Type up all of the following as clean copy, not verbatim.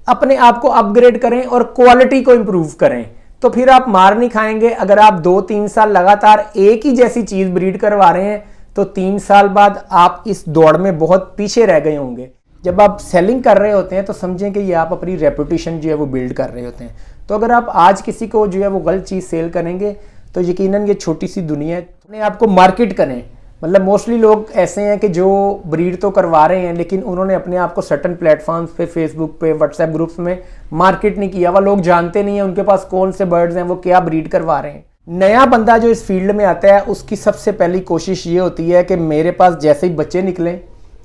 अपने आप को अपग्रेड करें और क्वालिटी को इंप्रूव करें, तो फिर आप मार नहीं खाएंगे। अगर आप 2-3 साल लगातार एक ही जैसी चीज ब्रीड करवा रहे हैं तो 3 साल बाद आप इस दौड़ में बहुत पीछे रह गए होंगे। जब आप सेलिंग कर रहे होते हैं तो समझें कि ये आप अपनी रेपुटेशन जो है वो बिल्ड कर रहे होते हैं। तो अगर आप आज किसी को जो है वो गलत चीज़ सेल करेंगे तो यकीनन ये छोटी सी दुनिया है, अपने आप को मार्केट करें। मतलब मोस्टली लोग ऐसे हैं कि जो ब्रीड तो करवा रहे हैं लेकिन उन्होंने अपने आप को सर्टन प्लेटफॉर्म्स पे, फेसबुक पे, व्हाट्सएप ग्रुप्स में मार्केट नहीं किया। वह लोग जानते नहीं है उनके पास कौन से बर्ड्स हैं, वो क्या ब्रीड करवा रहे हैं। नया बंदा जो इस फील्ड में आता है उसकी सबसे पहली कोशिश ये होती है कि मेरे पास जैसे ही बच्चे निकलें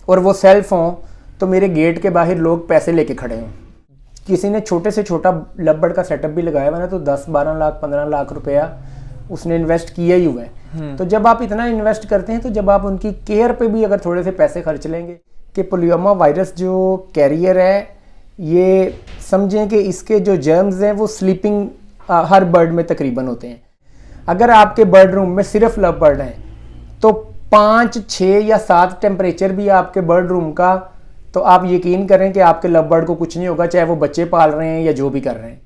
और वो सेल्फ हों तो मेरे गेट के बाहर लोग पैसे लेके खड़े हों। किसी ने छोटे से छोटा लव बर्ड का सेटअप भी लगाया हुआ ना तो 10-12 लाख 15 लाख रुपया उसने इन्वेस्ट किया ही हुआ है। तो जब आप इतना इन्वेस्ट करते हैं तो जब आप उनकी केयर पे भी अगर थोड़े से पैसे खर्च लेंगे कि पोलियोमा वायरस जो कैरियर है ये समझें कि इसके जो जर्म्स हैं वो स्लीपिंग हर बर्ड में तकरीबन होते हैं। अगर आपके बर्ड रूम में सिर्फ लव बर्ड हैं तो 5, 6 या 7 टेम्परेचर भी आपके बर्ड रूम का, तो आप यकीन करें कि आपके लव बर्ड को कुछ नहीं होगा, चाहे वो बच्चे पाल रहे हैं या जो भी कर रहे हैं।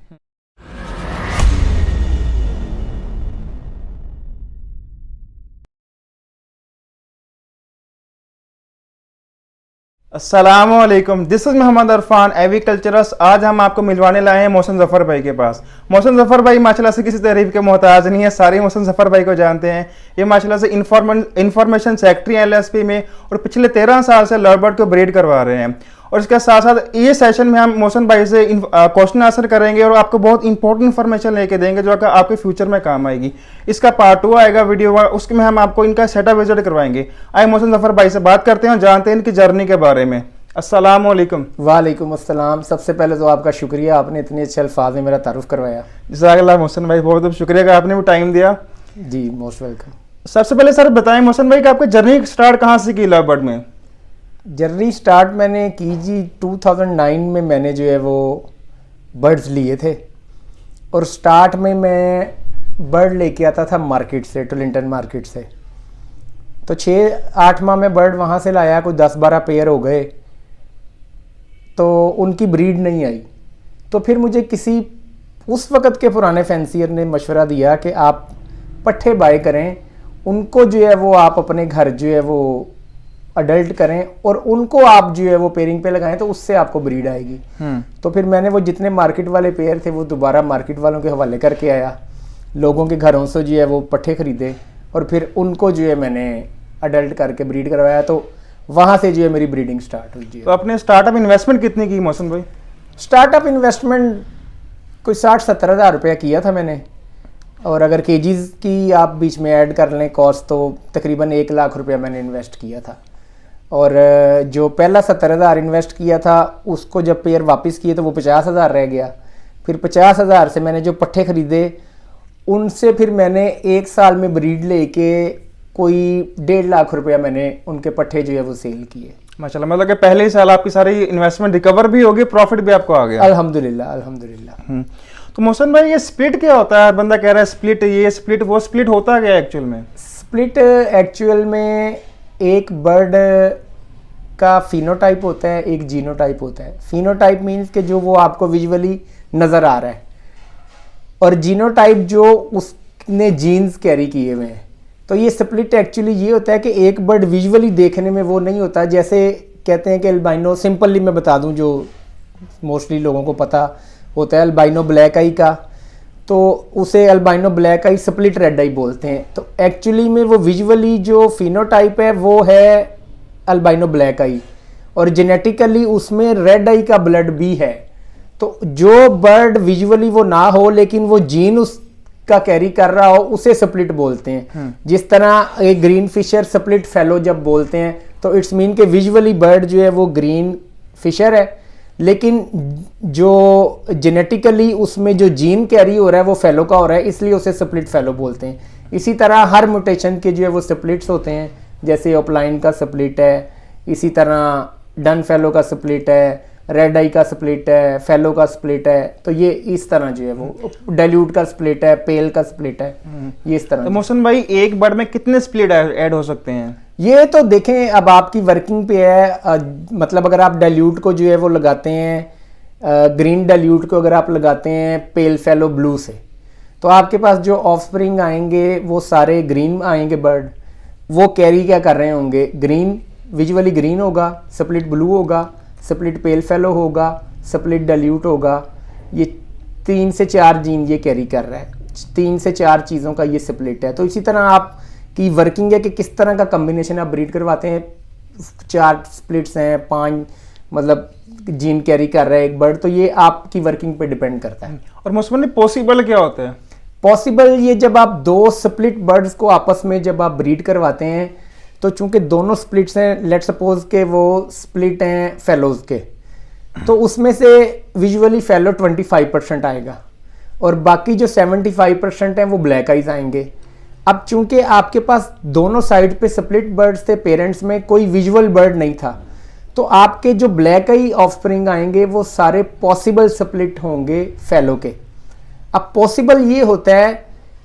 अस्सलामुअलैकुम, दिस इज मोहम्मद अरफान एग्रीकल्चरस। आज हम आपको मिलवाने लाए हैं मोहसिन जफर भाई के पास। मोहसिन जफर भाई माशाल्लाह से किसी तारीफ के मोहताज नहीं है, सारे मोहसिन जफर भाई को जानते हैं। ये माशाल्लाह से इंफॉर्मेशन सेक्रेटरी एलएसपी में और पिछले 13 साल से लव बर्ड को ब्रीड करवा रहे हैं। और इसके साथ साथ ये सेशन में हम मोहसिन भाई से क्वेश्चन आंसर करेंगे और आपको बहुत इंपॉर्टेंट इन्फॉर्मेशन लेके देंगे जो आपके फ्यूचर में काम आएगी। इसका पार्ट 2 आएगा वीडियो, उसमें हम आपको इनका सेटअप विजिट करवाएंगे। आए मोहसिन जफर भाई से बात करते हैं और जानते हैं इनकी जर्नी के बारे में। अस्सलाम वालेकुम। वालेकुम अस्सलाम। सबसे पहले तो आपका शुक्रिया, आपने इतने अच्छे अल्फाज में मेरा तारुफ करवाया। जज़ाकल्लाह मोहसिन भाई, बहुत बहुत शुक्रिया कि आपने भी टाइम दिया। जी मोस्ट वेलकम। सबसे पहले सर बताएं मोहसिन भाई कि आपकी जर्नी स्टार्ट कहाँ से की लव बर्ड में? जर्नी स्टार्ट मैंने की जी 2009 में। मैंने जो है वो बर्ड्स लिए थे और स्टार्ट में मैं बर्ड लेके आता था मार्केट से, टोलिंटन मार्केट से। तो 6-8 माह में बर्ड वहाँ से लाया, कोई 10-12 पेयर हो गए तो उनकी ब्रीड नहीं आई। तो फिर मुझे किसी उस वक़्त के पुराने फैंसियर ने मशवरा दिया कि आप पट्ठे बाय करें, उनको जो है वो आप अपने घर जो है वो अडल्ट करें और उनको आप जो है वो पेयरिंग पे लगाएं तो उससे आपको ब्रीड आएगी। तो फिर मैंने वो जितने मार्केट वाले पेयर थे वो दोबारा मार्केट वालों के हवाले करके आया, लोगों के घरों से जो है वो पट्ठे खरीदे और फिर उनको जो है मैंने अडल्ट करके ब्रीड करवाया। तो वहाँ से जो है मेरी ब्रीडिंग स्टार्ट हुई। जी, तो अपने स्टार्टअप इन्वेस्टमेंट कितनी की मोहसिन भाई? स्टार्टअप इन्वेस्टमेंट कोई 60-70 हज़ार रुपया किया था मैंने, और अगर केजीज़ की आप बीच में ऐड कर लें कॉस्ट तो तकरीबन 1 लाख रुपया मैंने इन्वेस्ट किया था। और जो पहला 70 हज़ार इन्वेस्ट किया था उसको जब पेयर वापस किए तो वो 50 हज़ार रह गया। फिर 50 हज़ार से मैंने जो पट्ठे ख़रीदे उनसे फिर मैंने 1 साल में ब्रीड लेके कोई 1.5 लाख रुपया मैंने उनके पट्ठे जो है वो सेल किए। माशाल्लाह, मतलब कि पहले ही साल आपकी सारी इन्वेस्टमेंट रिकवर भी होगी, प्रॉफिट भी आपको आ गया। अल्हम्दुलिल्लाह अल्हम्दुलिल्लाह। तो मोहसिन भाई ये स्प्लिट क्या होता है? बंदा कह रहा है स्प्लिट ये स्प्लिट वो, स्प्लिट होता क्या एक्चुअल में? स्प्लिट एक्चुअल में एक बर्ड का फिनोटाइप होता है, एक जीनोटाइप होता है। फिनोटाइप मीन्स कि जो वो आपको विजुअली नज़र आ रहा है, और जीनोटाइप जो उसने जीन्स कैरी किए हुए हैं। तो ये स्प्लिट एक्चुअली ये होता है कि एक बर्ड विजुअली देखने में वो नहीं होता, जैसे कहते हैं कि अल्बाइनो, सिंपली मैं बता दूं जो मोस्टली लोगों को पता होता है अल्बाइनो ब्लैक आई का, तो उसे अल्बाइनो ब्लैक आई स्प्लिट रेड आई बोलते हैं। तो एक्चुअली में वो विजुअली जो फिनोटाइप है वो है अल्बाइनो ब्लैक आई, और जेनेटिकली उसमें रेड आई का ब्लड भी है। तो जो बर्ड विजुअली वो ना हो लेकिन वो जीन उसका कैरी कर रहा हो उसे स्प्लिट बोलते हैं। जिस तरह एक ग्रीन फिशर स्प्लिट फेलो जब बोलते हैं तो इट्स मीन के विजुअली बर्ड जो है वो ग्रीन फिशर है, लेकिन जो जेनेटिकली उसमें जो जीन कैरी हो रहा है वो फेलो का हो रहा है, इसलिए उसे स्प्लिट फेलो बोलते हैं। इसी तरह हर म्यूटेशन के जो है वो स्प्लिट्स होते हैं, जैसे ओपलाइन का स्प्लिट है, इसी तरह डन फेलो का स्प्लिट है, रेड आई का स्प्लिट है, फेलो का स्प्लिट है। तो ये इस तरह जो है वो डाइल्यूट का स्प्लिट है, पेल का स्प्लिट है, ये इस तरह। तो मोहसिन भाई एक बर्ड में कितने स्प्लिट ऐड हो सकते हैं? ये तो देखें अब आपकी वर्किंग पे है। मतलब अगर आप डाइल्यूट को जो है वो लगाते हैं ग्रीन डाइल्यूट को अगर आप लगाते हैं पेल फेलो ब्लू से, तो आपके पास जो ऑफस्प्रिंग आएंगे वो सारे ग्रीन आएंगे बर्ड। वो कैरी क्या कर रहे होंगे, ग्रीन, विजुअली ग्रीन होगा, स्प्लिट ब्लू होगा, स्प्लिट पेल फेलो होगा, स्प्लिट डाइल्यूट होगा। ये 3 से 4 जीन ये कैरी कर रहा है, 3 से 4 चीज़ों का ये स्प्लिट है। तो इसी तरह आपकी वर्किंग है कि किस तरह का कम्बिनेशन आप ब्रीड करवाते हैं। 4 स्प्लिट्स हैं, 5 मतलब जीन कैरी कर रहा है एक बर्ड, तो ये आपकी वर्किंग पे डिपेंड करता है। और मोस्टली पॉसिबल क्या होता है? पॉसिबल ये जब आप 2 स्प्लिट बर्ड्स को आपस में जब आप ब्रीड करवाते हैं, तो चूंकि दोनों स्प्लिट्स हैं, लेट सपोज के वो स्प्लिट हैं फेलोज के, तो उसमें से विजुअली फेलो 25% आएगा और बाकी जो 75% हैं वो ब्लैक आइज आएंगे। अब चूंकि आपके पास दोनों साइड पे स्प्लिट बर्ड्स थे, पेरेंट्स में कोई विजुअल बर्ड नहीं था, तो आपके जो ब्लैक आई ऑफस्प्रिंग आएंगे वो सारे पॉसिबल स्प्लिट होंगे फेलो के। अब पॉसिबल ये होता है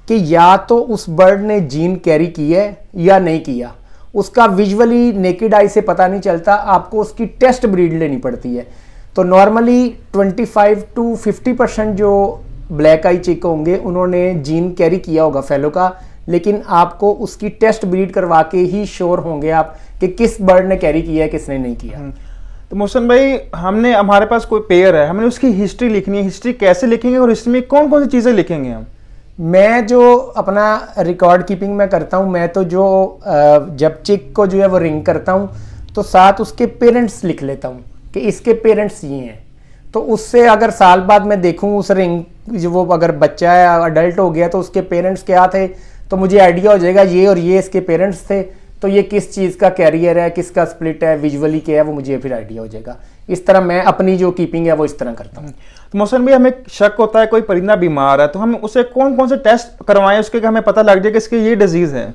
कि या तो उस बर्ड ने जीन कैरी की है या नहीं किया, उसका विजुअली नेकेड आई से पता नहीं चलता, आपको उसकी टेस्ट ब्रीड लेनी पड़ती है। तो नॉर्मली 25 to 50% जो ब्लैक आई चिक होंगे उन्होंने जीन कैरी किया होगा फेलो का, लेकिन आपको उसकी टेस्ट ब्रीड करवा के ही श्योर होंगे आप कि किस बर्ड ने कैरी किया है, किसने नहीं किया। तो मोहसिन भाई, हमारे पास कोई पेयर है, हमें उसकी हिस्ट्री लिखनी है। हिस्ट्री कैसे लिखेंगे और हिस्ट्री में कौन कौन सी चीज़ें लिखेंगे हम? मैं जो अपना रिकॉर्ड कीपिंग में करता हूँ, मैं तो जो जब चिक को जो है वो रिंग करता हूँ तो साथ उसके पेरेंट्स लिख लेता हूँ कि इसके पेरेंट्स ये हैं। तो उससे अगर साल बाद मैं देखूँ उस रिंग जो वो अगर बच्चा है अडल्ट हो गया तो उसके पेरेंट्स क्या थे, तो मुझे आइडिया हो जाएगा ये और ये इसके पेरेंट्स थे, तो ये किस चीज़ का कैरियर है, किसका स्प्लिट है, विजुअली क्या है, वो मुझे फिर आइडिया हो जाएगा। इस तरह मैं अपनी जो कीपिंग है वो इस तरह करता हूँ। तो मोहसिन भाई, हमें शक होता है कोई परिंदा बीमार है, तो हम उसे कौन कौन से टेस्ट करवाएं उसके कि हमें पता लग जाए कि इसकी ये डिजीज़ है?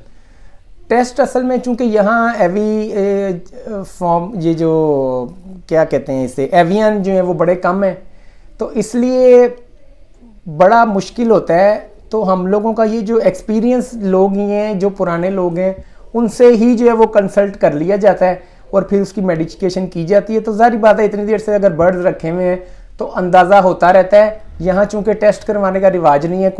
टेस्ट असल में चूंकि यहाँ एवी फॉर्म, ये जो क्या कहते हैं इसे, एवियन जो है वो बड़े कम है, तो इसलिए बड़ा मुश्किल होता है। तो हम लोगों का ये जो एक्सपीरियंस लोग ही हैं, जो पुराने लोग हैं, उनसे ही जो है वो कंसल्ट कर लिया जाता है और फिर उसकी मेडिकेशन की जाती है। तो जाहिर बात है इतनी देर से अगर बर्ड्स रखे हुए हैं तो अंदाज़ा होता रहता है। यहाँ चूंकि टेस्ट करवाने का रिवाज नहीं है,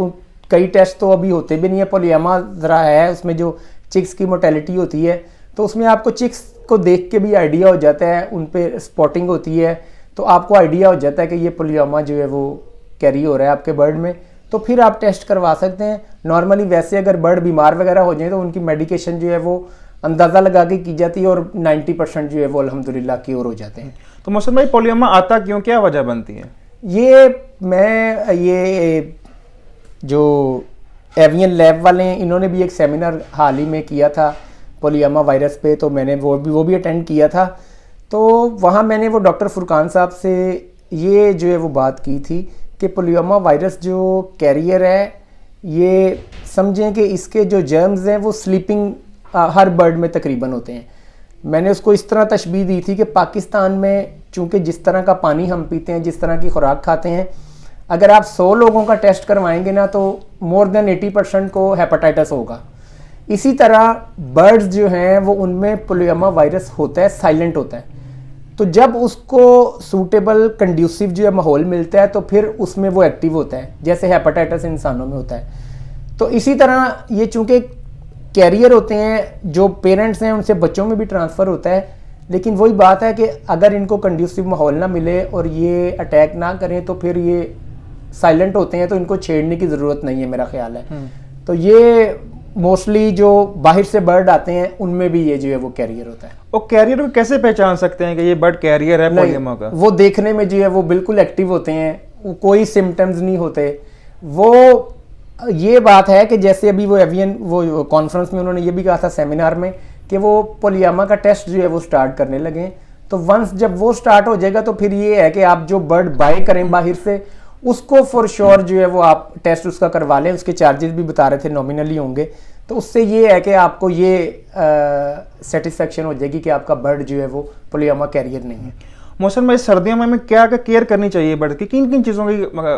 कई टेस्ट तो अभी होते भी नहीं है। पोलियामा ज़रा है उसमें जो चिक्स की मोर्टेलिटी होती है, तो उसमें आपको चिक्स को देख के भी आइडिया हो जाता है, उन पे स्पॉटिंग होती है, तो आपको आइडिया हो जाता है कि ये पोलियामा जो है वो कैरी हो रहा है आपके बर्ड में, तो फिर आप टेस्ट करवा सकते हैं। नॉर्मली वैसे अगर बर्ड बीमार वगैरह हो जाए तो उनकी मेडिकेशन जो है वो अंदाज़ा लगा के की जाती है और 90% जो है वो अल्हम्दुलिल्लाह क्योर हो जाते हैं। तो मोहसिन भाई, पोलियामा आता क्यों, क्या वजह बनती है? ये जो एवियन लैब वाले हैं, इन्होंने भी एक सेमिनार हाल ही में किया था पोलियामा वायरस पे, तो मैंने वो भी अटेंड किया था। तो वहाँ मैंने वो डॉक्टर फुरकान साहब से ये जो है वो बात की थी कि पोलियामा वायरस जो कैरियर है, ये समझें कि इसके जो जर्म्स हैं वो स्लीपिंग हर बर्ड में तकरीबन होते हैं। मैंने उसको इस तरह तशबीह दी थी कि पाकिस्तान में चूँकि जिस तरह का पानी हम पीते हैं, जिस तरह की खुराक खाते हैं, अगर आप 100 लोगों का टेस्ट करवाएंगे ना तो मोर देन 80% को हेपेटाइटिस होगा। इसी तरह बर्ड्स जो हैं वो उनमें पोलियामा वायरस होता है, साइलेंट होता है। तो जब उसको सूटेबल कंड्यूसिव जो है माहौल मिलता है तो फिर उसमें वो एक्टिव होता है, जैसे हेपेटाइटिस इंसानों में होता है। तो इसी तरह ये चूँकि कैरियर होते हैं, जो पेरेंट्स हैं उनसे बच्चों में भी ट्रांसफ़र होता है। लेकिन वही बात है कि अगर इनको कंड्यूसिव माहौल ना मिले और ये अटैक ना करें तो फिर ये साइलेंट होते हैं, तो इनको छेड़ने की ज़रूरत नहीं है, मेरा ख्याल है। तो ये मोस्टली जो बाहर से बर्ड आते हैं उनमें भी ये जो है वो कैरियर होता है। और कैरियर को कैसे पहचान सकते हैं कि ये बर्ड कैरियर है पोलियामा का? वो देखने में जो है वो बिल्कुल एक्टिव होते हैं, कोई सिम्टम्स नहीं होते। वो ये बात है कि जैसे अभी वो एवियन वो कॉन्फ्रेंस में उन्होंने ये भी कहा था सेमिनार में कि वो पोलियामा का टेस्ट जो है वो स्टार्ट करने लगे। तो वंस जब वो स्टार्ट हो जाएगा तो फिर ये है कि आप जो बर्ड बाय करें बाहर से, उसको फॉर श्योर जो है वो आप टेस्ट उसका करवा लें। उसके चार्जेस भी बता रहे थे नॉमिनली होंगे, तो उससे ये है कि आपको ये सेटिस्फेक्शन हो जाएगी कि आपका बर्ड जो है वो पोलियामा कैरियर नहीं है। मौसम में सर्दियों में हमें क्या क्या केयर करनी चाहिए बर्ड की, किन किन चीज़ों की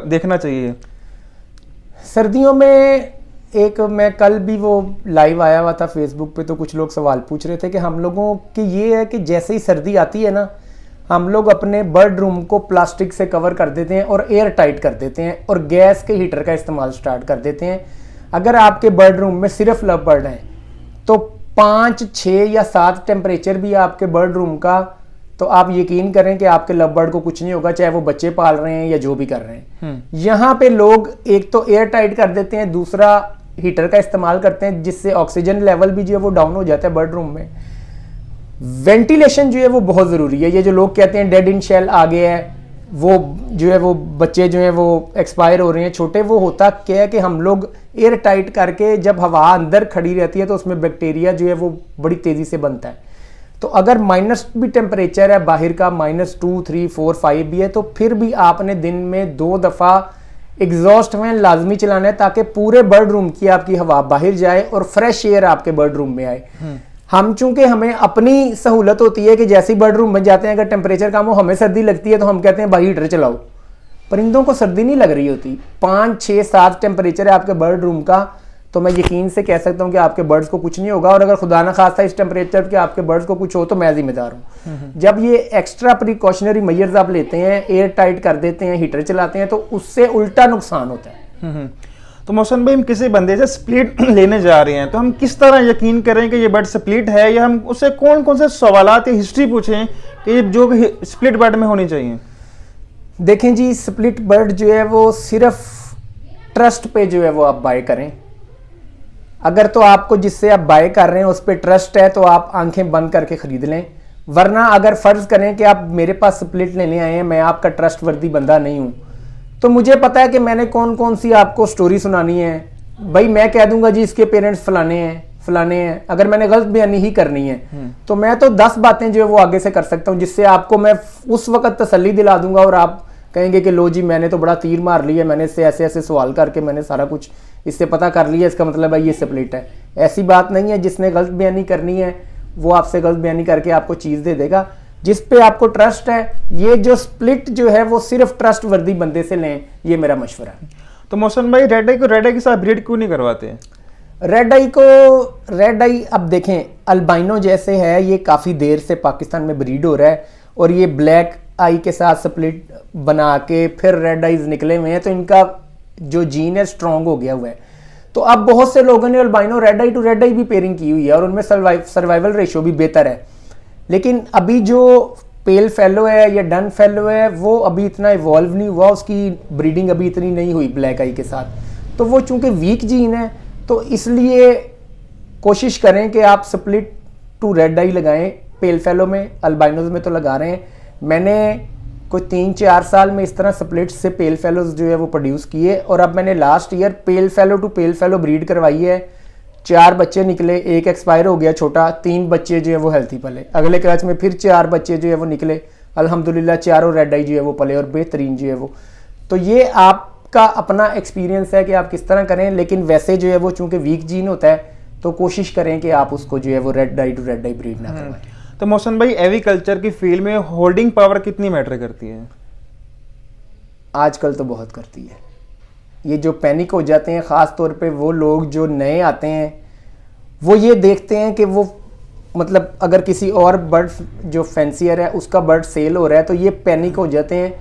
देखना चाहिए? सर्दियों में मैं कल भी वो लाइव आया हुआ था फेसबुक पे, तो कुछ लोग सवाल पूछ रहे थे कि हम लोगों की ये है कि जैसे ही सर्दी आती है ना हम लोग अपने बर्ड रूम को प्लास्टिक से कवर कर देते हैं और एयर टाइट कर देते हैं और गैस के हीटर का इस्तेमाल स्टार्ट कर देते हैं। अगर आपके बर्ड रूम में सिर्फ लव बर्ड हैं तो 5, 6 या 7 टेम्परेचर भी आपके बर्ड रूम का, तो आप यकीन करें कि आपके लव बर्ड को कुछ नहीं होगा, चाहे वो बच्चे पाल रहे हैं या जो भी कर रहे हैं। यहाँ पे लोग एक तो एयर टाइट कर देते हैं, दूसरा हीटर का इस्तेमाल करते हैं जिससे ऑक्सीजन लेवल भी जो है वो डाउन हो जाता है बर्ड रूम में। वेंटिलेशन जो है वो बहुत ज़रूरी है। ये जो लोग कहते हैं डेड इन शेल आ गया है, वो जो है वो बच्चे जो है वो एक्सपायर हो रहे हैं छोटे, वो होता क्या है कि हम लोग एयर टाइट करके जब हवा अंदर खड़ी रहती है तो उसमें बैक्टीरिया जो है वो बड़ी तेज़ी से बनता है। तो अगर माइनस भी टेम्परेचर है बाहर का, -2, 3, 4, 5 भी है, तो फिर भी आपने दिन में 2 दफ़ा एग्जॉस्ट फैन लाजमी चलाना है ताकि पूरे बर्ड रूम की आपकी हवा बाहर जाए और फ्रेश एयर आपके बर्ड रूम में आए। हम चूंकि हमें अपनी सहूलत होती है कि जैसे ही बर्ड रूम में जाते हैं अगर टेम्परेचर कम हो, हमें सर्दी लगती है तो हम कहते हैं भाई हीटर चलाओ। परिंदों को सर्दी नहीं लग रही होती। 5, 6, 7 टेम्परेचर है आपके बर्ड रूम का, तो मैं यकीन से कह सकता हूं कि आपके बर्ड्स को कुछ नहीं होगा। और अगर खुदा ना खास्ता इस टेम्परेचर के आपके बर्ड्स को कुछ हो तो मैं जिम्मेदार हूं। जब ये एक्स्ट्रा प्रिकॉशनरी मेजर्स आप लेते हैं, एयर टाइट कर देते हैं, हीटर चलाते हैं, तो उससे उल्टा नुकसान होता है। तो मोहसिन भाई, हम किसी बंदे से स्प्लिट लेने जा रहे हैं तो हम किस तरह यकीन करें कि ये बर्ड स्प्लिट है, या हम उससे कौन कौन से सवालात या हिस्ट्री पूछें कि जो स्प्लिट बर्ड में होनी चाहिए? देखें जी, स्प्लिट बर्ड जो है वो सिर्फ ट्रस्ट पे जो है वो आप बाय करें। अगर तो आपको जिससे आप बाय कर रहे हैं उस पर ट्रस्ट है तो आप आंखें बंद करके खरीद लें, वरना अगर फर्ज करें कि आप मेरे पास स्प्लिट लेने आए हैं, मैं आपका ट्रस्टवर्दी बंदा नहीं हूं, तो मुझे पता है कि मैंने कौन कौन सी आपको स्टोरी सुनानी है। भाई मैं कह दूंगा जी इसके पेरेंट्स फलाने हैं, अगर मैंने गलत बयानी ही करनी है तो मैं तो 10 बातें जो है वो आगे से कर सकता हूं जिससे आपको मैं उस वक्त तसल्ली दिला दूंगा और आप कहेंगे कि लो जी मैंने तो बड़ा तीर मार लिया, मैंने इससे ऐसे ऐसे सवाल करके मैंने सारा कुछ इससे पता कर लिया, इसका मतलब है ये स्प्लिट है। ऐसी बात नहीं है। जिसने गलत बयानी करनी है वो आपसे गलत बयानी करके आपको चीज़ दे देगा। जिस पे आपको ट्रस्ट है, ये जो स्प्लिट जो है वो सिर्फ ट्रस्ट वर्दी बंदे से लें, ये मेरा मशवरा है। तो मोहसिन भाई, रेड आई को रेड आई के साथ ब्रीड क्यों नहीं करवाते? रेड आई अब देखें, अल्बाइनो जैसे है, ये काफ़ी देर से पाकिस्तान में ब्रीड हो रहा है और ये ब्लैक आई के साथ स्प्लिट बना के फिर रेड आईज निकले हुए हैं, तो इनका जो जीन है स्ट्रॉन्ग हो गया हुआ है। तो अब बहुत से लोगों ने albino red eye to red eye भी पेयरिंग की हुई है और उनमें सर्वाइवल रेशियो भी बेहतर है। लेकिन अभी जो पेल फेलो है या डन फेलो है वो अभी इतना इवॉल्व नहीं हुआ, उसकी ब्रीडिंग अभी इतनी नहीं हुई ब्लैक आई के साथ। तो वो चूंकि वीक जीन है तो इसलिए कोशिश करें कि आप स्प्लिट टू रेड आई लगाएं। पेल फेलो में, अल्बाइनोज में तो लगा रहे हैं। मैंने कोई 3-4 साल में इस तरह स्प्लिट से पेल फेलोज जो है वो प्रोड्यूस किए और अब मैंने last year pale fallow to pale fallow breed करवाई है। 4 बच्चे निकले, 1 एक्सपायर हो गया छोटा, 3 बच्चे जो है वो हेल्थी पले। अगले कैच में फिर 4 बच्चे जो है वो निकले, अल्हम्दुलिल्लाह चारों रेड आई जो है वो पले और बेहतरीन जो है वो। तो ये आपका अपना एक्सपीरियंस है कि आप किस तरह करें, लेकिन वैसे जो है वो चूंकि वीक जीन होता है तो कोशिश करें कि आप उसको जो है वो red eye to red eye breed ना करवाएं। तो मोहसिन भाई, एग्रीकल्चर की फील्ड में होल्डिंग पावर कितनी मैटर करती है? आजकल तो बहुत करती है। ये जो पैनिक हो जाते हैं ख़ास तौर पे वो लोग जो नए आते हैं, वो ये देखते हैं कि वो मतलब अगर किसी और बर्ड जो फैंसियर है उसका बर्ड सेल हो रहा है तो ये पैनिक हो जाते हैं।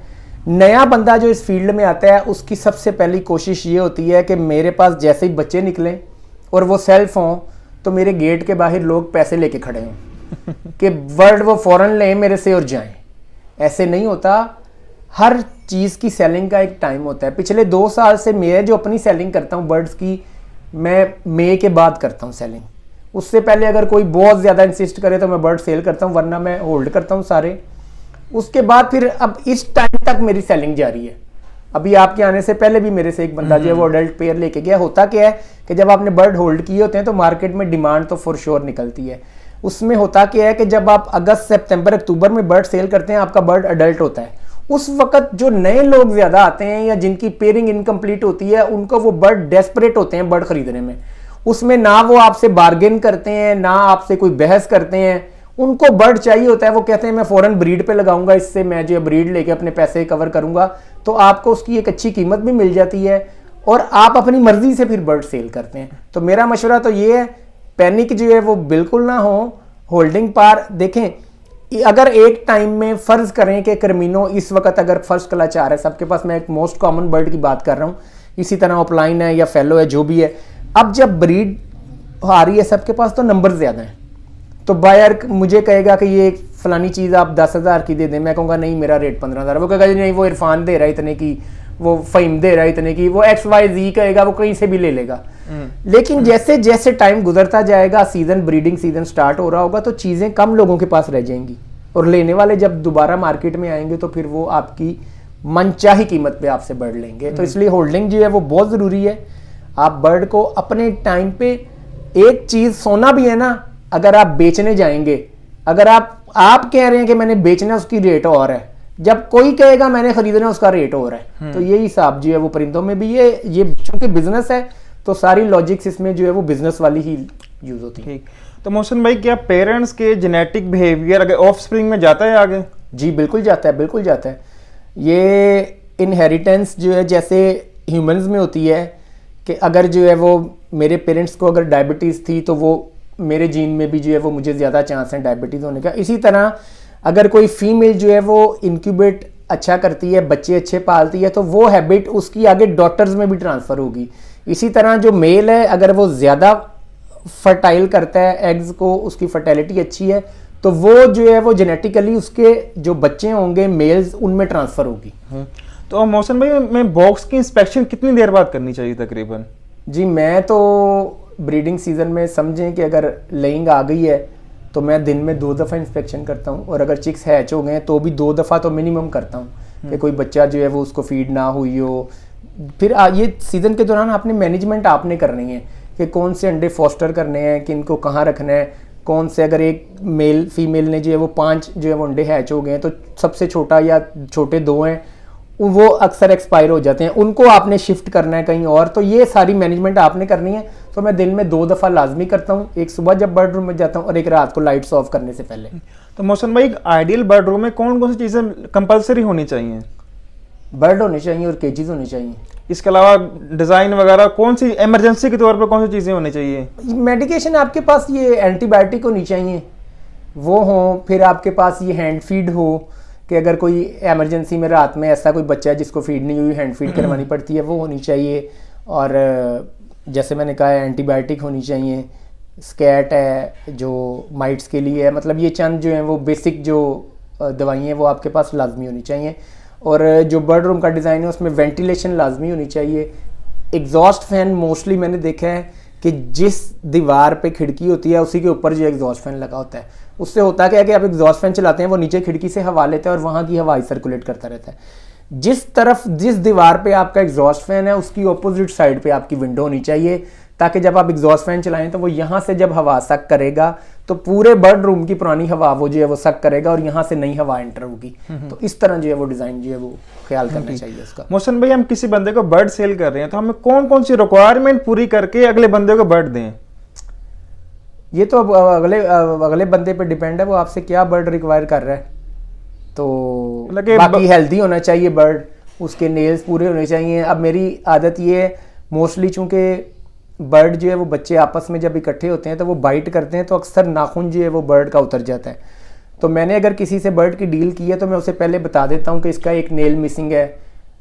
नया बंदा जो इस फील्ड में आता है उसकी सबसे पहली कोशिश ये होती है कि मेरे पास जैसे ही बच्चे निकलें और वो सेल्फ हों तो मेरे गेट के बाहर लोग पैसे लेके खड़े हों कि बर्ड वो फ़ौरन लें मेरे से और जाएं। ऐसे नहीं होता। हर चीज़ की सेलिंग का एक टाइम होता है। पिछले 2 साल से मैं जो अपनी सेलिंग करता हूँ बर्ड्स की, मैं मई के बाद करता हूँ सेलिंग। उससे पहले अगर कोई बहुत ज़्यादा इंसिस्ट करे तो मैं बर्ड सेल करता हूँ, वरना मैं होल्ड करता हूँ सारे। उसके बाद फिर अब इस टाइम तक मेरी सेलिंग जारी है। अभी आपके आने से पहले भी मेरे से एक बंदा जो है वो अडल्ट पेयर लेके गया। होता क्या है कि जब आपने बर्ड होल्ड किए होते हैं तो मार्केट में डिमांड तो फॉर श्योर निकलती है। उसमें होता क्या है कि जब आप अगस्त, सितंबर, अक्टूबर में बर्ड सेल करते हैं, आपका बर्ड अडल्ट होता है। उस वक्त जो नए लोग ज़्यादा आते हैं या जिनकी पेयरिंग इनकम्प्लीट होती है, उनको वो बर्ड डेस्परेट होते हैं बर्ड खरीदने में। उसमें ना वो आपसे बार्गेन करते हैं, ना आपसे कोई बहस करते हैं। उनको बर्ड चाहिए होता है, वो कहते हैं मैं फ़ौरन ब्रीड पे लगाऊंगा, इससे मैं जो ब्रीड लेके अपने पैसे कवर करूंगा। तो आपको उसकी एक अच्छी कीमत भी मिल जाती है और आप अपनी मर्जी से फिर बर्ड सेल करते हैं। तो मेरा मशवरा तो ये है, पैनिक जो है वो बिल्कुल ना हो। होल्डिंग पार देखें, अगर एक टाइम में फर्ज करें कि कर्मिनो इस वक्त अगर फर्स्ट क्लच आ रहा है सबके पास, मैं एक मोस्ट कॉमन बर्ड की बात कर रहा हूँ, इसी तरह ऑफलाइन है या फेलो है जो भी है, अब जब ब्रीड आ रही है सबके पास तो नंबर ज़्यादा हैं, तो बायर मुझे कहेगा कि ये फलानी चीज़ आप 10,000 की दे दें, मैं कहूँगा नहीं मेरा रेट 15,000, वो कहेगा नहीं वो इरफान दे रहा है इतने की, वो फ़हीम दे रहा है इतने की, वो XYZ कहेगा, वो कहीं से भी ले लेगा। लेकिन जैसे जैसे टाइम गुजरता जाएगा, सीज़न ब्रीडिंग सीज़न स्टार्ट हो रहा होगा तो चीज़ें कम लोगों के पास रह जाएंगी, और लेने वाले जब दोबारा मार्केट में आएंगे तो फिर वो आपकी मनचाही कीमत पे आपसे बर्ड लेंगे। तो इसलिए होल्डिंग जो है वो बहुत ज़रूरी है। आप बर्ड को अपने टाइम पे, एक चीज़ सोना भी है ना, अगर आप बेचने जाएंगे, अगर आप कह रहे हैं कि मैंने बेचना उसकी रेट और है, जब कोई कहेगा मैंने खरीदना उसका रेट और है, तो यही हिसाब जो है वो परिंदों में भी ये चूंकि बिजनेस है तो सारी लॉजिक्स इसमें जो है वो बिजनेस वाली ही यूज होती है। ठीक, तो मोहसिन भाई क्या पेरेंट्स के जेनेटिक बिहेवियर अगर ऑफ स्प्रिंग में जाता है आगे? जी बिल्कुल जाता है, बिल्कुल जाता है। ये इनहेरिटेंस जो है जैसे ह्यूमंस में होती है कि अगर जो है वो मेरे पेरेंट्स को अगर डायबिटीज़ थी तो वो मेरे जीन में भी जो है वो मुझे ज़्यादा चांस है डायबिटीज़ होने का। इसी तरह अगर कोई फीमेल जो है वो इंक्यूबेट अच्छा करती है, बच्चे अच्छे पालती है, तो वो हैबिट उसकी आगे डॉटर्स में भी ट्रांसफ़र होगी। इसी तरह जो मेल है अगर वो ज़्यादा फर्टाइल करता है एग्स को, उसकी फर्टिलिटी अच्छी है, तो वो जो है वो जेनेटिकली उसके जो बच्चे होंगे मेल्स उनमें ट्रांसफ़र होगी। तो मोहसिन भाई मैं बॉक्स की इंस्पेक्शन कितनी देर बाद करनी चाहिए तकरीबन? जी मैं तो ब्रीडिंग सीज़न में समझें कि अगर लेइंग आ गई है तो मैं दिन में 2 दफ़ा इंस्पेक्शन करता हूँ, और अगर चिक्स हैच हो गए तो भी 2 दफ़ा तो मिनिमम करता हूँ कि कोई बच्चा जो है वो उसको फीड ना हुई हो। फिर ये सीज़न के दौरान आपने मैनेजमेंट आपने करनी है कि कौन से अंडे फोस्टर करने हैं, किन को कहाँ रखना है, कौन से अगर एक मेल फीमेल ने जो है वो 5 जो है वो अंडे हैच हो गए हैं तो सबसे छोटा या छोटे 2 हैं वो अक्सर एक्सपायर हो जाते हैं, उनको आपने शिफ्ट करना है कहीं और। तो ये सारी मैनेजमेंट आपने करनी है। तो मैं दिन में 2 दफ़ा लाजमी करता हूँ, एक सुबह जब बर्ड रूम में जाता हूँ और एक रात को लाइट्स ऑफ करने से पहले। तो मोहसिन भाई आइडियल बर्ड रूम में कौन कौन सी चीज़ें कंपलसरी होनी चाहिए? बर्ड होने चाहिए और केजेस होने चाहिए। इसके अलावा डिज़ाइन वगैरह कौन सी इमरजेंसी के तौर पर कौन सी चीज़ें होनी चाहिए? मेडिकेशन आपके पास ये एंटीबायोटिक होनी चाहिए, वो हो। फिर आपके पास ये हैंड फीड हो कि अगर कोई इमरजेंसी में रात में ऐसा कोई बच्चा है जिसको फीड नहीं हुई, हैंड फीड करवानी पड़ती है, वो होनी चाहिए। और जैसे मैंने कहा एंटीबायोटिक होनी चाहिए। स्कैट है जो माइट्स के लिए है, मतलब ये चंद जो हैं वो बेसिक जो दवाइयाँ हैं वो आपके पास लाजमी होनी चाहिए। और जो बर्ड रूम का डिज़ाइन है उसमें वेंटिलेशन लाजमी होनी चाहिए। एग्जॉस्ट फैन मोस्टली मैंने देखा है कि जिस दीवार पे खिड़की होती है उसी के ऊपर जो एग्जॉस्ट फैन लगा होता है, उससे होता क्या है कि आप एग्जॉस्ट फैन चलाते हैं वो नीचे खिड़की से हवा लेता है और वहाँ की हवा सर्कुलेट करता रहता है। जिस दीवार पे आपका एग्जॉस्ट फैन है उसकी ऑपोजिट साइड पे आपकी विंडो होनी चाहिए, ताकि जब आप एग्जॉस्ट फैन चलाएं तो वो यहाँ से जब हवा सक करेगा तो पूरे बर्ड रूम की पुरानी हवा वो जो है वो सक करेगा और यहाँ से नई हवा एंटर होगी। तो इस तरह जो है वो डिज़ाइन जो है वो ख्याल करना चाहिए उसका। मोहसिन भाई हम किसी बंदे को बर्ड सेल कर रहे हैं तो हमें कौन कौन सी रिक्वायरमेंट पूरी करके अगले बंदे को बर्ड दें? ये तो अगले बंदे पे डिपेंड है, वो आपसे क्या बर्ड रिक्वायर कर रहा है। तो बाकी हेल्दी होना चाहिए बर्ड, उसके नेल्स पूरे होने चाहिए। अब मेरी आदत ये है मोस्टली चूँकि बर्ड जो है वो बच्चे आपस में जब इकट्ठे होते हैं तो वो बाइट करते हैं तो अक्सर नाखून जो है वो बर्ड का उतर जाता है। तो मैंने अगर किसी से बर्ड की डील की है तो मैं उसे पहले बता देता हूँ कि इसका एक नेल मिसिंग है,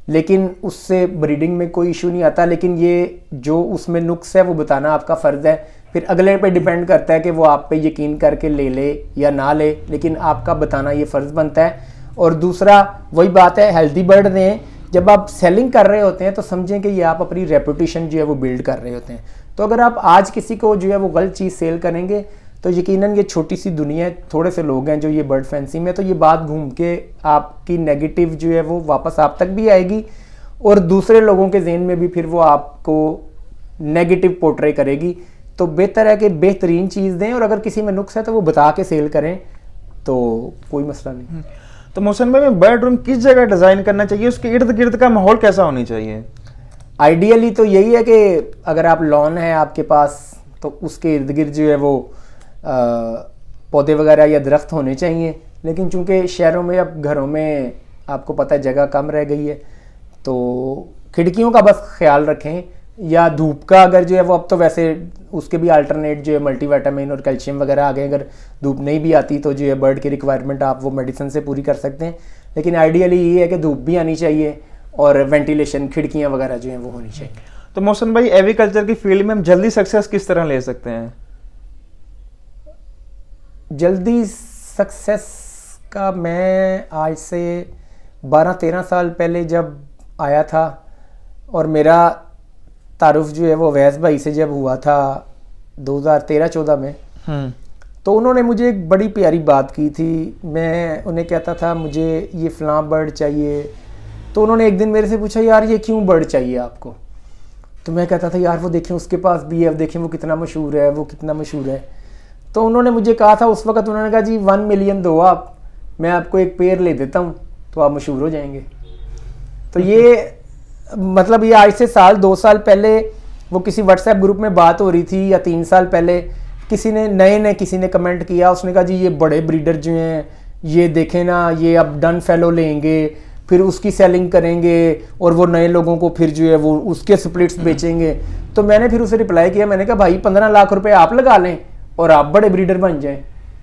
लेकिन उससे ब्रीडिंग में कोई इशू नहीं आता। लेकिन ये जो उसमें नुक्स है वो बताना आपका फ़र्ज़ है, फिर अगले पे डिपेंड करता है कि वो आप पे यकीन करके ले या ना ले, लेकिन आपका बताना ये फ़र्ज़ बनता है। और दूसरा वही बात है हेल्दी बर्ड दें। जब आप सेलिंग कर रहे होते हैं तो समझें कि ये आप अपनी रेपुटेशन जो है वो बिल्ड कर रहे होते हैं। तो अगर आप आज किसी को जो है वो गलत चीज़ सेल करेंगे तो यकीनन ये छोटी सी दुनिया है, थोड़े से लोग हैं जो ये बर्ड फैंसी में, तो ये बात घूम के आपकी नेगेटिव जो है वो वापस आप तक भी आएगी और दूसरे लोगों के जहन में भी फिर वो आपको नेगेटिव पोर्ट्रे करेगी। तो बेहतर है कि बेहतरीन चीज़ दें और अगर किसी में नुक्स है तो वो बता के सेल करें तो कोई मसला नहीं। तो मोहसिन भाई में बेड रूम किस जगह डिज़ाइन करना चाहिए, उसके इर्द गिर्द का माहौल कैसा होनी चाहिए? आइडियली तो यही है कि अगर आप लॉन है आपके पास तो उसके इर्द गिर्द जो है वो पौधे वगैरह या दरख्त होने चाहिए। लेकिन चूंकि शहरों में अब घरों में आपको पता है जगह कम रह गई है, तो खिड़कियों का बस ख्याल रखें। या धूप का अगर जो है वो, अब तो वैसे उसके भी अल्टरनेट जो है मल्टीविटामिन और कैल्शियम वगैरह आ गए, अगर धूप नहीं भी आती तो जो है बर्ड की रिक्वायरमेंट आप वो मेडिसिन से पूरी कर सकते हैं। लेकिन आइडियली ये है कि धूप भी आनी चाहिए और वेंटिलेशन, खिड़कियाँ वगैरह जो हैं वो होनी चाहिए। तो मोहसिन भाई, एग्रीकल्चर की फील्ड में हम जल्दी सक्सेस किस तरह ले सकते हैं? जल्दी सक्सेस का मैं आज से 12-13 साल पहले जब आया था और मेरा तारुफ जो है वो अवैस भाई से जब हुआ था 2013-14 में, तो उन्होंने मुझे एक बड़ी प्यारी बात की थी। मैं उन्हें कहता था मुझे ये फ़लाँ बर्ड चाहिए, तो उन्होंने एक दिन मेरे से पूछा यार ये क्यों बर्ड चाहिए आपको? तो मैं कहता था यार वो देखें उसके पास भी है, अब देखें वो कितना मशहूर है, वो कितना मशहूर है। तो उन्होंने मुझे कहा था उस वक्त, उन्होंने कहा जी 1 मिलियन दो आप, मैं आपको एक पेड़ ले देता हूँ तो आप मशहूर हो जाएंगे। तो ये मतलब ये आज से 1-2 साल पहले वो किसी व्हाट्सएप ग्रुप में बात हो रही थी, या 3 साल पहले किसी ने कमेंट किया, उसने कहा जी ये बड़े ब्रीडर जो हैं ये देखें ना, ये अब डन फेलो लेंगे, फिर उसकी सेलिंग करेंगे और वो नए लोगों को फिर जो है वो उसके स्प्लिट्स बेचेंगे। तो मैंने फिर उसे रिप्लाई किया, मैंने कहा भाई 15 लाख रुपए आप लगा लें और आप बड़े ब्रीडर बन जाएं।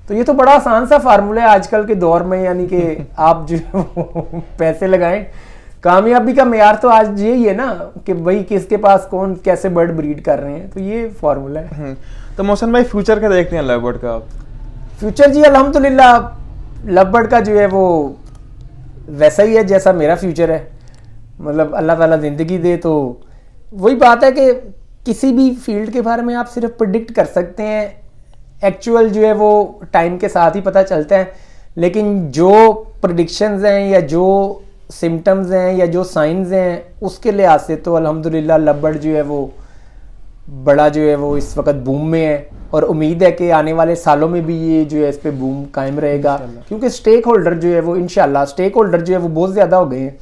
तो ये तो बड़ा आसान सा फार्मूला है आजकल के दौर में, यानी कि आप जो पैसे लगाएं। कामयाबी का मेयार तो आज यही है ना कि भाई किसके पास कौन कैसे बर्ड ब्रीड कर रहे हैं, तो ये फार्मूला है। तो मोहसिन भाई, फ्यूचर क्या देखते हैं लव बर्ड का आप? फ्यूचर जी अल्हम्दुलिल्लाह लव बर्ड का जो है वो वैसा ही है जैसा मेरा फ्यूचर है। मतलब अल्लाह ताला ज़िंदगी दे तो वही बात है कि किसी भी फील्ड के बारे में आप सिर्फ प्रिडिक्ट कर सकते हैं, एक्चुअल जो है वो टाइम के साथ ही पता चलता है। लेकिन जो प्रिडिक्शंस हैं या जो सिम्टम्स हैं या जो साइंस हैं उसके लिहाज से तो अल्हम्दुलिल्लाह लव बर्ड जो है वो बड़ा जो है वो इस वक्त बूम में है, और उम्मीद है कि आने वाले सालों में भी ये जो है इस पे बूम कायम रहेगा, क्योंकि स्टेक होल्डर जो है वो इंशाल्लाह स्टेक होल्डर जो है वो बहुत ज़्यादा हो गए हैं।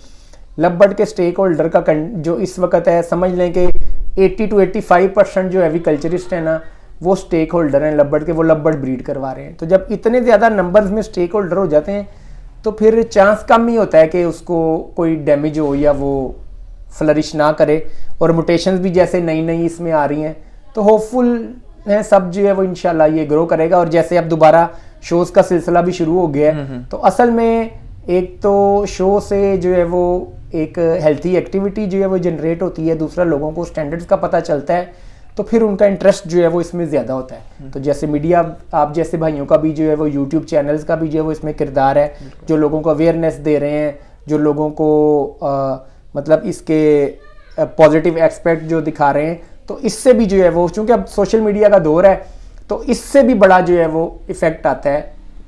लव बर्ड के स्टेक होल्डर का जो इस वक्त है, समझ लें कि 80-85% जो एग्रीकल्चरिस्ट है ना वो स्टेक होल्डर हैं लव बर्ड के, वो लव बर्ड ब्रीड करवा रहे हैं। तो जब इतने ज़्यादा नंबर्स में स्टेक होल्डर हो जाते हैं तो फिर चांस कम ही होता है कि उसको कोई डैमेज हो या वो फ्लरिश ना करे। और मुटेशंस भी जैसे नई नई इसमें आ रही हैं, तो होपफुल है सब जो है वो इंशाल्लाह ये ग्रो करेगा। और जैसे अब दोबारा शोज़ का सिलसिला भी शुरू हो गया है, तो असल में एक तो शो से जो है वो एक हेल्थी एक्टिविटी जो है वो जनरेट होती है, दूसरा लोगों को स्टैंडर्ड्स का पता चलता है, तो फिर उनका इंटरेस्ट जो है वो इसमें ज़्यादा होता है। तो जैसे मीडिया आप जैसे भाइयों का भी जो है वो यूट्यूब चैनल्स का भी जो है वो इसमें किरदार है, जो लोगों को अवेयरनेस दे रहे हैं, जो लोगों को मतलब इसके पॉजिटिव एस्पेक्ट जो दिखा रहे हैं, तो इससे भी जो है वो, चूँकि अब सोशल मीडिया का दौर है, तो इससे भी बड़ा जो है वो इफ़ेक्ट आता है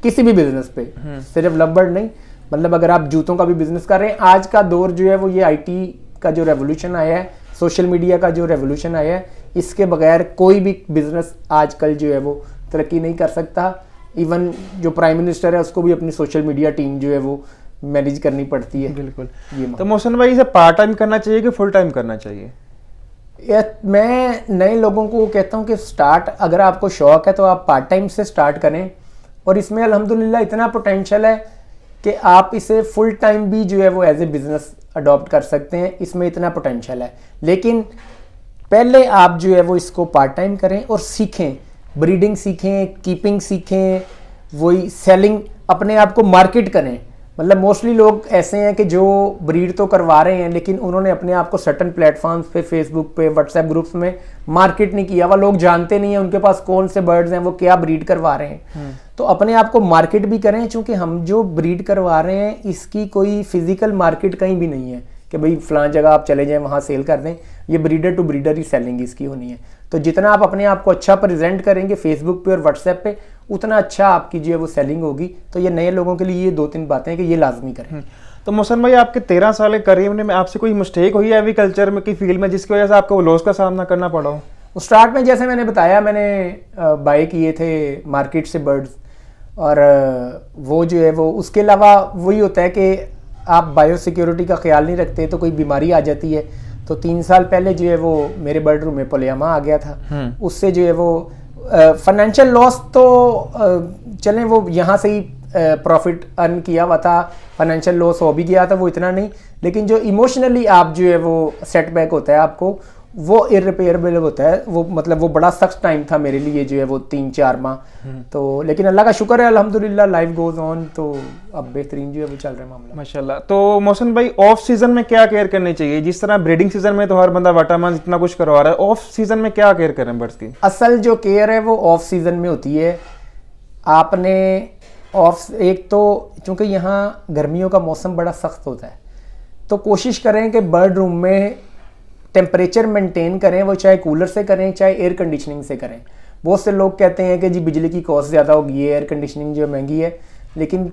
किसी भी बिजनेस पे, सिर्फ लव बर्ड नहीं। मतलब अगर आप जूतों का भी बिजनेस कर रहे हैं, आज का दौर जो है वो ये आईटी का जो रेवोल्यूशन आया है, सोशल मीडिया का जो रेवोल्यूशन आया है, इसके बगैर कोई भी बिजनेस आजकल जो है वो तरक्की नहीं कर सकता। इवन जो प्राइम मिनिस्टर है उसको भी अपनी सोशल मीडिया टीम जो है वो मैनेज करनी पड़ती है। बिल्कुल। तो मोहसिन भाई, इसे पार्ट टाइम करना चाहिए कि फुल टाइम करना चाहिए? मैं नए लोगों को कहता हूँ कि स्टार्ट, अगर आपको शौक है तो आप पार्ट टाइम से स्टार्ट करें, और इसमें अल्हम्दुलिल्लाह इतना पोटेंशियल है कि आप इसे फुल टाइम भी जो है वो एज ए बिज़नेस अडॉप्ट कर सकते हैं, इसमें इतना पोटेंशियल है। लेकिन पहले आप जो है वो इसको पार्ट टाइम करें और सीखें, ब्रीडिंग सीखें, कीपिंग सीखें, वही सेलिंग, अपने आप को मार्केट करें। मतलब मोस्टली लोग ऐसे हैं कि जो ब्रीड तो करवा रहे हैं लेकिन उन्होंने अपने आप को सर्टन प्लेटफॉर्म्स पे, फेसबुक पे, व्हाट्सएप ग्रुप्स में मार्केट नहीं किया हुआ, लोग जानते नहीं हैं उनके पास कौन से बर्ड्स हैं, वो क्या ब्रीड करवा रहे हैं। तो अपने आप को मार्केट भी करें, क्योंकि हम जो ब्रीड करवा रहे हैं इसकी कोई फिजिकल मार्केट कहीं भी नहीं है कि भाई फलां जगह आप चले जाएं वहाँ सेल कर दें। ये ब्रीडर टू ब्रीडर ही सेलिंग इसकी होनी है। तो जितना आप अपने आप को अच्छा प्रेजेंट करेंगे फेसबुक पे और व्हाट्सएप पे, उतना अच्छा आपकी जो है वो सेलिंग होगी। तो ये नए लोगों के लिए ये 2-3 बातें हैं कि ये लाजमी करें। तो मोहसिन भाई, आपके 13 साल के करियर में आपसे कोई मिस्टेक हुई है एग्रीकल्चर में की फील्ड में जिसकी वजह से आपको लॉस का सामना करना पड़ा हो? स्टार्ट में जैसे मैंने बताया, मैंने बाय किए थे मार्केट से बर्ड्स, और वो जो है वो उसके अलावा वही होता है कि आप बायो सिक्योरिटी का ख्याल नहीं रखते तो कोई बीमारी आ जाती है। तो 3 साल पहले जो है वो मेरे बर्ड रूम में पोलियामा आ गया था, उससे जो है वो फाइनेंशियल लॉस तो चलें वो यहाँ से ही प्रॉफिट अर्न किया हुआ था, फाइनेंशियल लॉस हो भी गया था, वो इतना नहीं, लेकिन जो इमोशनली आप जो है वो सेटबैक होता है आपको, वो इररिपेयरेबल होता है, वो मतलब वो बड़ा सख्त टाइम था मेरे लिए जो है वो 3-4 माह। तो लेकिन अल्लाह का शुक्र है, अल्हम्दुलिल्लाह लाइफ गोज ऑन, तो अब बेहतरीन जो है वो चल रहा है मामला। माशाल्लाह। तो मोहसिन भाई ऑफ सीजन में क्या केयर करनी चाहिए? जिस तरह ब्रीडिंग सीजन में तो हर बंदा वाटरमैन इतना कुछ करवा रहा है, ऑफ सीजन में क्या केयर करें बर्ड्स की? असल जो केयर है वो ऑफ सीजन में होती है। आपने एक तो चूंकि यहाँ गर्मियों का मौसम बड़ा सख्त होता है, तो कोशिश करें कि बर्ड रूम में टेम्परेचर मेंटेन करें, वो चाहे कूलर से करें चाहे एयर कंडीशनिंग से करें। बहुत से लोग कहते हैं कि जी बिजली की कॉस्ट ज़्यादा होगी है, एयर कंडीशनिंग जो महंगी है, लेकिन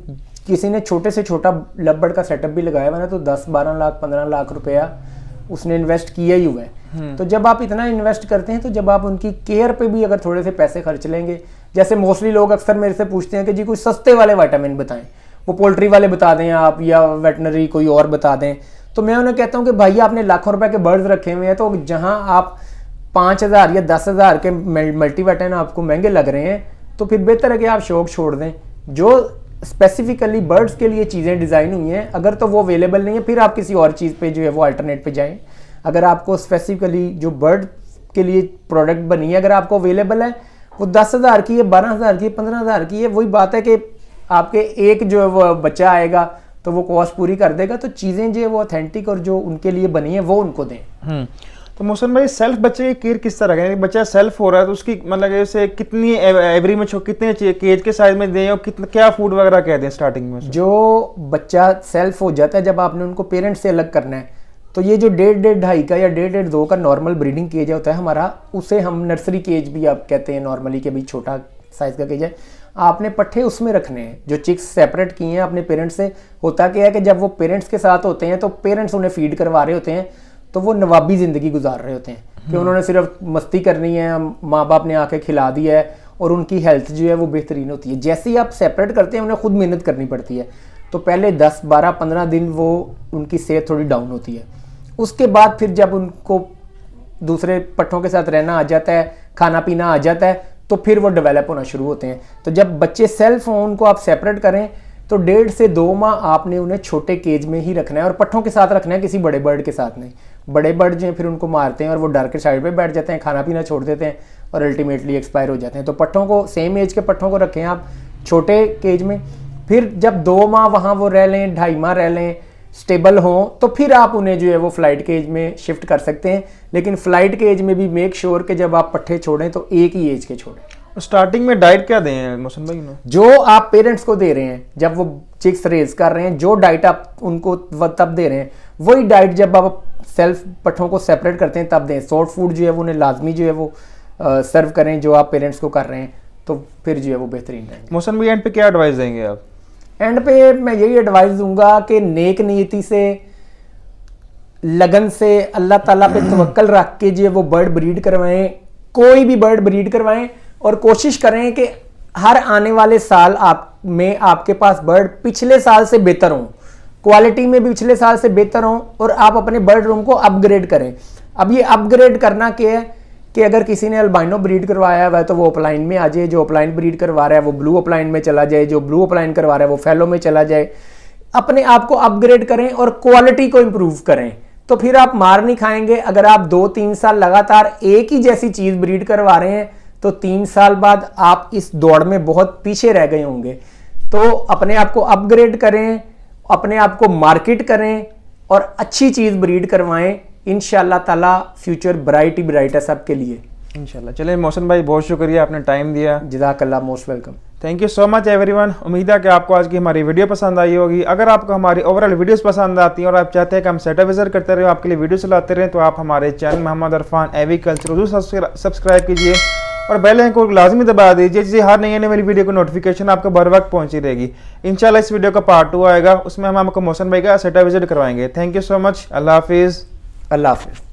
किसी ने छोटे से छोटा लव बर्ड का सेटअप भी लगाया हुआ ना, तो 10-12 लाख 15 लाख रुपया उसने इन्वेस्ट किया ही हुआ है। तो जब आप इतना इन्वेस्ट करते हैं, तो जब आप उनकी केयर पे भी अगर थोड़े से पैसे खर्च लेंगे, जैसे मोस्टली लोग अक्सर मेरे से पूछते हैं कि जी कोई सस्ते वाले विटामिन बताएं, वो पोल्ट्री वाले बता दें आप या वेटनरी कोई और बता दें। तो मैं उन्हें कहता हूं कि भाई आपने लाखों रुपए के बर्ड्स रखे हुए हैं, तो जहां आप 5,000 या 10,000 के मल्टीविटामिन आपको महंगे लग रहे हैं, तो फिर बेहतर है कि आप शौक छोड़ दें। जो स्पेसिफिकली बर्ड्स के लिए चीज़ें डिज़ाइन हुई हैं, अगर तो वो अवेलेबल नहीं है, फिर आप किसी और चीज़ पे जो है वो अल्टरनेट पे जाएं। अगर आपको स्पेसिफिकली जो बर्ड के लिए प्रोडक्ट बनी है, अगर आपको अवेलेबल है, वो 10,000 की है, 12,000 की है, 15,000 की है, वही बात है कि आपके एक जो है वो बच्चा आएगा तो वो कॉस्ट पूरी कर देगा। तो चीज़ें जो है वो ऑथेंटिक और जो उनके लिए बनी है वो उनको दें। तो मोहसिन भाई सेल्फ बच्चे की केयर किस तरह करें? बच्चा सेल्फ हो रहा है तो उसकी मतलब उसे कितनी एवरी में कितने केज के साइज में दें और कितना क्या फूड वगैरह क्या दें स्टार्टिंग में? जो बच्चा सेल्फ हो जाता है, जब आपने उनको पेरेंट्स से अलग करना है, तो ये जो 1.5-2.5 का या 1.5-2 का नॉर्मल ब्रीडिंग केज होता है हमारा, उसे हम नर्सरी केज भी आप कहते हैं नॉर्मली, के भी छोटा साइज का केज है। आपने पट्ठे उसमें रखने हैं, जो चिक्स सेपरेट किए हैं अपने पेरेंट्स से। होता क्या है कि जब वो पेरेंट्स के साथ होते हैं तो पेरेंट्स उन्हें फीड करवा रहे होते हैं, तो वो नवाबी ज़िंदगी गुजार रहे होते हैं कि उन्होंने सिर्फ मस्ती करनी है, माँ बाप ने आके खिला दिया है, और उनकी हेल्थ जो है वो बेहतरीन होती है। जैसे ही आप सेपरेट करते हैं, उन्हें खुद मेहनत करनी पड़ती है, तो पहले 10, 12, 15 दिन वो उनकी सेहत थोड़ी डाउन होती है। उसके बाद फिर जब उनको दूसरे पट्ठों के साथ रहना आ जाता है, खाना पीना आ जाता है, तो फिर वो डेवलप होना शुरू होते हैं। तो जब बच्चे सेल्फ हों, उनको आप सेपरेट करें, तो 1.5 से 2 माह आपने उन्हें छोटे केज में ही रखना है, और पट्ठों के साथ रखना है, किसी बड़े बर्ड के साथ नहीं। बड़े बर्ड जो हैं फिर उनको मारते हैं और वो डर के साइड पे बैठ जाते हैं, खाना पीना छोड़ देते हैं और अल्टीमेटली एक्सपायर हो जाते हैं। तो पट्ठों को, सेम एज के पट्ठों को रखें आप छोटे केज में। फिर जब 2 माह वहाँ वो रह लें, 2.5 माह रह लें, स्टेबल हों, तो फिर आप उन्हें जो है वो फ्लाइट केज में शिफ्ट कर सकते हैं। लेकिन फ्लाइट केज में भी मेक श्योर कि जब आप पट्ठे छोड़ें तो एक ही एज के छोड़ें। स्टार्टिंग में डाइट क्या दें मोहसिन भाई? जो आप पेरेंट्स को दे रहे हैं जब वो चिक्स रेज कर रहे हैं, जो डाइट आप उनको तब दे रहे हैं, वही डाइट जब आप सेल्फ पट्ठों को सेपरेट करते हैं तब दें। सॉफ्ट फूड जो है वो उन्हें लाजमी जो है वो सर्व करें, जो आप पेरेंट्स को कर रहे हैं, तो फिर जो है वो बेहतरीन रहेंगे। मोहसिन भाई एंड पे क्या एडवाइस देंगे आप? एंड पे मैं यही एडवाइस दूंगा कि नेक नीयती से, लगन से, अल्लाह ताला पे तवक्कल रख के जो है वो बर्ड ब्रीड करवाएं, कोई भी बर्ड ब्रीड करवाएं, और कोशिश करें कि हर आने वाले साल आपके पास बर्ड पिछले साल से बेहतर हों, क्वालिटी में भी पिछले साल से बेहतर हों, और आप अपने बर्ड रूम को अपग्रेड करें। अब ये अपग्रेड करना क्या है कि अगर किसी ने अल्बाइनो ब्रीड करवाया हुआ है तो वो अपलाइन में आ जाए, जो अपलाइन ब्रीड करवा रहा है वो ब्लू अपलाइन में चला जाए, जो ब्लू अपलाइन करवा रहा है वो फैलो में चला जाए। अपने आप को अपग्रेड करें और क्वालिटी को इम्प्रूव करें, तो फिर आप मार नहीं खाएंगे। अगर आप 2-3 साल लगातार एक ही जैसी चीज़ ब्रीड करवा रहे हैं, तो 3 साल बाद आप इस दौड़ में बहुत पीछे रह गए होंगे। तो अपने आप को अपग्रेड करें, अपने आप को मार्केट करें और अच्छी चीज़ ब्रीड करवाएं। इंशाल्लाह ताला फ्यूचर ब्राइट ही ब्राइट है सबके लिए इंशाल्लाह। चलिए मोहसिन भाई बहुत शुक्रिया, आपने टाइम दिया। जज़ाकल्लाह, most welcome. Thank you so much everyone. उम्मीद है कि आपको आज की हमारी वीडियो पसंद आई होगी। अगर आपको हमारी ओवरऑल वीडियोस पसंद आती हैं और आप चाहते हैं कि हम सेटअप विजिट करते रहे, आपके लिए वीडियो चलाते रहें, तो आप हमारे चैनल मोहम्मद इरफान एग्रीकल्चर जरूर सब्सक्राइब कीजिए और बेल आइकन को लाजमी दबा दीजिए, जिससे हर नई आने वाली वीडियो को नोटिफिकेशन आपको बर वक्त पहुंची रहेगी। इंशाल्लाह इस वीडियो का पार्ट 2 आएगा, उसमें हम आपको मोहसिन भाई का सेटअप विजिट करवाएंगे। Thank you so much. अल्लाह हाफिज़। अल्लाह हाफिज़।